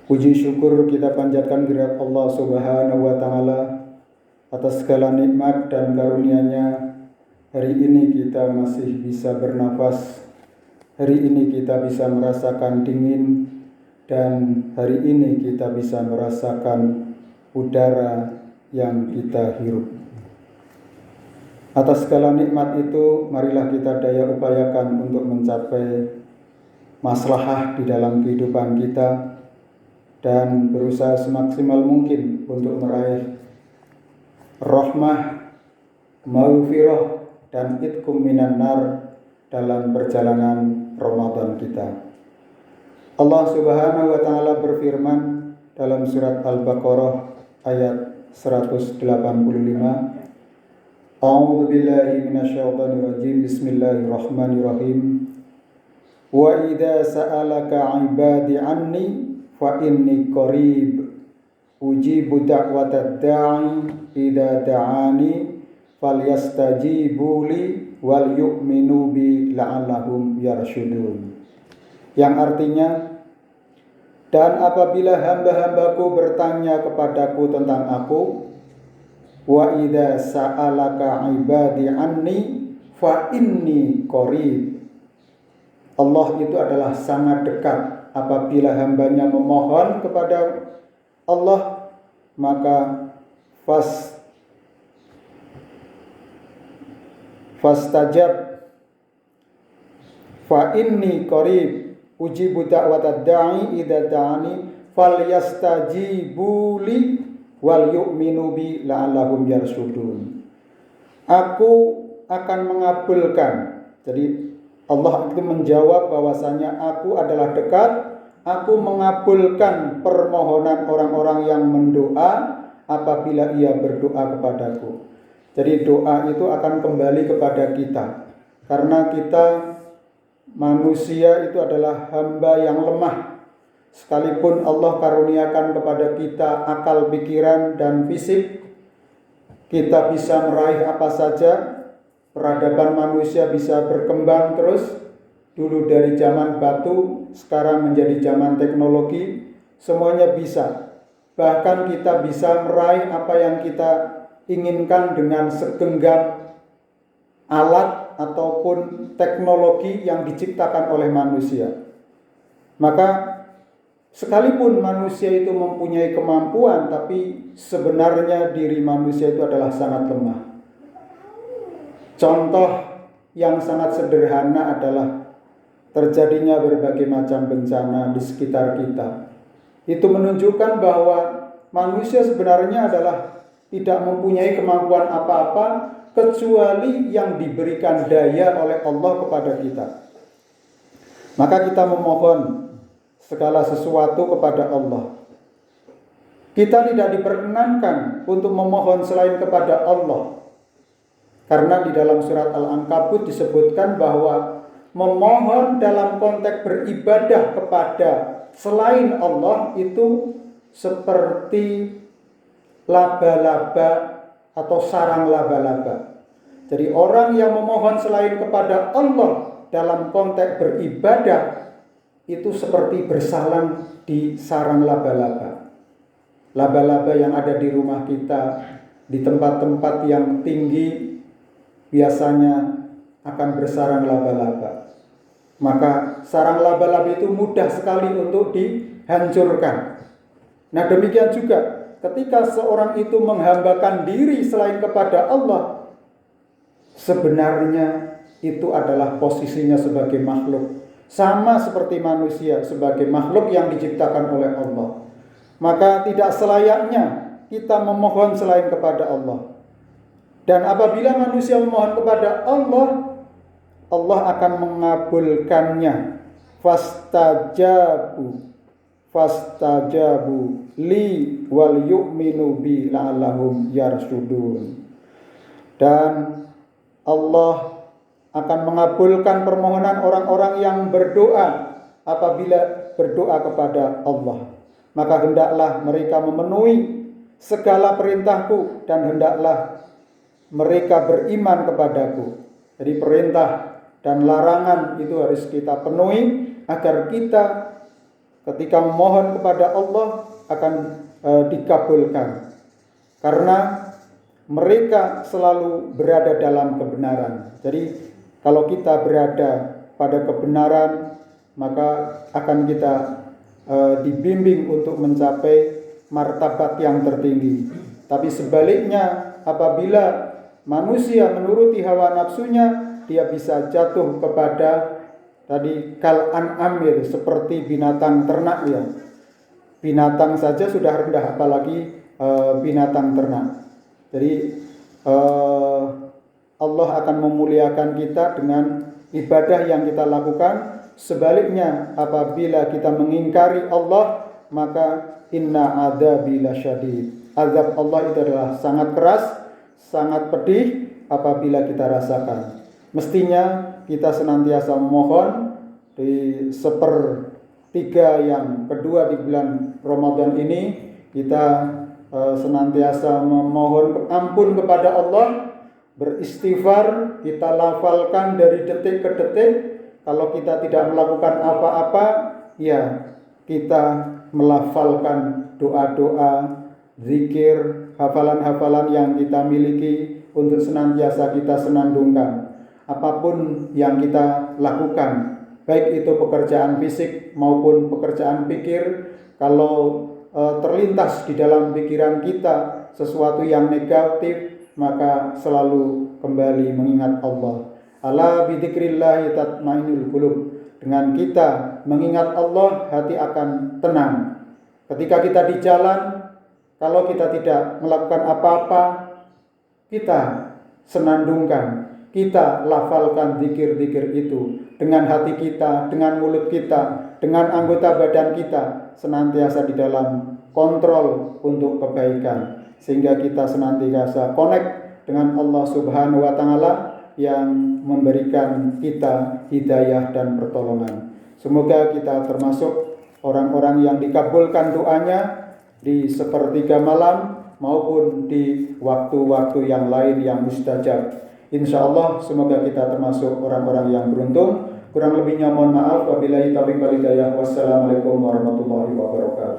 Puji syukur kita panjatkan kehadirat Allah Subhanahu wa Ta'ala atas segala nikmat dan karunia-Nya. Hari ini kita masih bisa bernafas. Hari ini kita bisa merasakan dingin, dan hari ini kita bisa merasakan udara yang kita hirup. Atas segala nikmat itu, marilah kita daya upayakan untuk mencapai maslahah di dalam kehidupan kita dan berusaha semaksimal mungkin untuk meraih rahmah, maghfirah, dan itqum minan nar dalam perjalanan Ramadan kita. Allah Subhanahu wa Ta'ala berfirman dalam surat Al-Baqarah ayat 185. A'udzu billahi minasyaitonir rajim. Bismillahirrahmanirrahim. Wa idza sa'alaka 'ibadi 'anni fa inni qarib ujibu da'watad da'i idza da'ani falyastajibu li wal yu'minu bi la'allahum yarshudun. Yang artinya, dan apabila hamba-hambaku bertanya kepadaku tentang aku, wa idza sa'alaka 'ibadi 'anni fa inni qarib. Allah itu adalah sangat dekat. Apabila hambanya memohon kepada Allah, maka fastajab fa inni qarib ujibu da'watad da'i idza da'ani falyastajibu li wal yu'minu bi la'allahum yarshudun. Aku akan mengabulkan. Jadi Allah itu menjawab bahwasanya aku adalah dekat, aku mengabulkan permohonan orang-orang yang mendoa apabila ia berdoa kepadaku. Jadi doa itu akan kembali kepada kita, karena kita manusia itu adalah hamba yang lemah. Sekalipun Allah karuniakan kepada kita akal, pikiran, dan fisik, kita bisa meraih apa saja. Peradaban manusia bisa berkembang terus. Dulu dari zaman batu, sekarang menjadi zaman teknologi. Semuanya bisa. Bahkan kita bisa meraih apa yang kita inginkan dengan segenggam alat ataupun teknologi yang diciptakan oleh manusia. Maka sekalipun manusia itu mempunyai kemampuan, tapi sebenarnya diri manusia itu adalah sangat lemah. Contoh yang sangat sederhana adalah terjadinya berbagai macam bencana di sekitar kita. Itu menunjukkan bahwa manusia sebenarnya adalah tidak mempunyai kemampuan apa-apa kecuali yang diberikan daya oleh Allah kepada kita. Maka kita memohon segala sesuatu kepada Allah. Kita tidak diperkenankan untuk memohon selain kepada Allah. Karena di dalam surat Al-Ankabut disebutkan bahwa memohon dalam konteks beribadah kepada selain Allah itu seperti laba-laba atau sarang laba-laba. Jadi orang yang memohon selain kepada Allah dalam konteks beribadah itu seperti bersarang di sarang laba-laba. Laba-laba yang ada di rumah kita, di tempat-tempat yang tinggi, biasanya akan bersarang laba-laba. Maka sarang laba-laba itu mudah sekali untuk dihancurkan. Nah, demikian juga ketika seorang itu menghambakan diri selain kepada Allah, sebenarnya itu adalah posisinya sebagai makhluk, sama seperti manusia sebagai makhluk yang diciptakan oleh Allah. Maka tidak selayaknya kita memohon selain kepada Allah. Dan apabila manusia memohon kepada Allah, Allah akan mengabulkannya. Fastajabu li wal yu'minu bi la'allahum yarshudun. Dan Allah akan mengabulkan permohonan orang-orang yang berdoa apabila berdoa kepada Allah. Maka hendaklah mereka memenuhi segala perintahku dan hendaklah mereka beriman kepadaku. Jadi perintah dan larangan itu harus kita penuhi agar kita ketika memohon kepada Allah akan dikabulkan, karena mereka selalu berada dalam kebenaran. Jadi kalau kita berada pada kebenaran, maka akan kita dibimbing untuk mencapai martabat yang tertinggi. Tapi sebaliknya, apabila manusia menuruti hawa nafsunya, dia bisa jatuh kepada tadi kal an'am, seperti binatang ternak ya. Binatang saja sudah rendah, apalagi binatang ternak. Jadi Allah akan memuliakan kita dengan ibadah yang kita lakukan. Sebaliknya, apabila kita mengingkari Allah, maka inna adzabi lasyadid. Azab Allah itu adalah sangat keras, sangat pedih apabila kita rasakan. Mestinya kita senantiasa memohon di sepertiga yang kedua di bulan Ramadan ini, kita senantiasa memohon ampun kepada Allah, beristighfar, kita lafalkan dari detik ke detik. Kalau kita tidak melakukan apa-apa, ya kita melafalkan doa-doa, zikir, hafalan-hafalan yang kita miliki untuk senantiasa kita senandungkan. Apapun yang kita lakukan, baik itu pekerjaan fisik maupun pekerjaan pikir, kalau terlintas di dalam pikiran kita sesuatu yang negatif, maka selalu kembali mengingat Allah. Ala bidzikrillah tatmainul qulub. Dengan kita mengingat Allah, hati akan tenang. Ketika kita di jalan, kalau kita tidak melakukan apa-apa, kita senandungkan, kita lafalkan zikir-zikir itu dengan hati kita, dengan mulut kita, dengan anggota badan kita, senantiasa di dalam kontrol untuk kebaikan, sehingga kita senantiasa connect dengan Allah Subhanahu wa taala yang memberikan kita hidayah dan pertolongan. Semoga kita termasuk orang-orang yang dikabulkan doanya di sepertiga malam maupun di waktu-waktu yang lain yang mustajab. Insyaallah semoga kita termasuk orang-orang yang beruntung. Kurang lebihnya mohon maaf. Wabillahi taufiq wal hidayah. Wassalamualaikum warahmatullahi wabarakatuh.